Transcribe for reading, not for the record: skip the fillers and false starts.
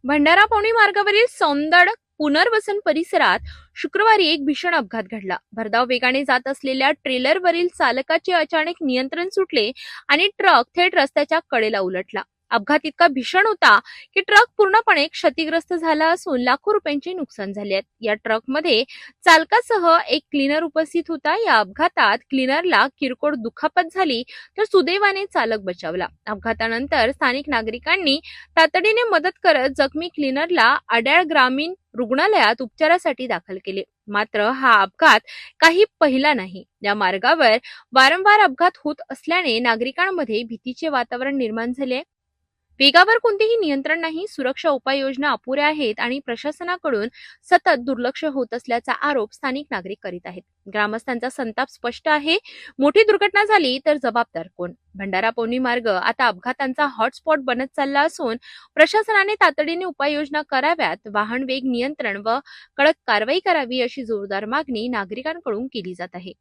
भंडारा पवनी मार्गावरील सौंदड पुनर्वसन परिसरात शुक्रवारी एक भीषण अपघात घडला। भरधाव वेगाने जात असलेल्या ट्रेलरवरील चालकाचे अचानक नियंत्रण सुटले आणि ट्रक थेट रस्त्याच्या कडेला उलटला। अपघात इतका भीषण होता की ट्रक पूर्णपणे क्षतिग्रस्त झाला असून लाखो रुपयांचे नुकसान झाले आहे। या ट्रकमध्ये चालकासह एक क्लीनर उपस्थित होता। या अपघातात क्लीनरला किरकोळ दुखापत झाली तर सुदैवाने चालक बचावला। अपघातानंतर स्थानिक नागरिकांनी तातडीने मदत करत जखमी क्लीनरला अड्याळ ग्रामीण रुग्णालयात उपचारासाठी दाखल केले। मात्र हा अपघात काही पहिला नाही। या मार्गावर वारंवार अपघात होत असल्याने नागरिकांमध्ये भीतीचे वातावरण निर्माण झाले। वेगावर कोणतेही नियंत्रण नाही, सुरक्षा उपाययोजना अपुऱ्या आहेत आणि प्रशासनाकडून सतत दुर्लक्ष होत असल्याचा आरोप स्थानिक नागरिक करीत आहेत। ग्रामस्थांचा संताप स्पष्ट आहे। मोठी दुर्घटना झाली तर जबाबदार कोण? भंडारा पवनी मार्ग आता अपघातांचा हॉटस्पॉट बनत चालला असून प्रशासनाने तातडीने उपाययोजना कराव्यात, वाहन वेग नियंत्रण व कडक कारवाई करावी अशी जोरदार मागणी नागरिकांकडून केली जात आहे।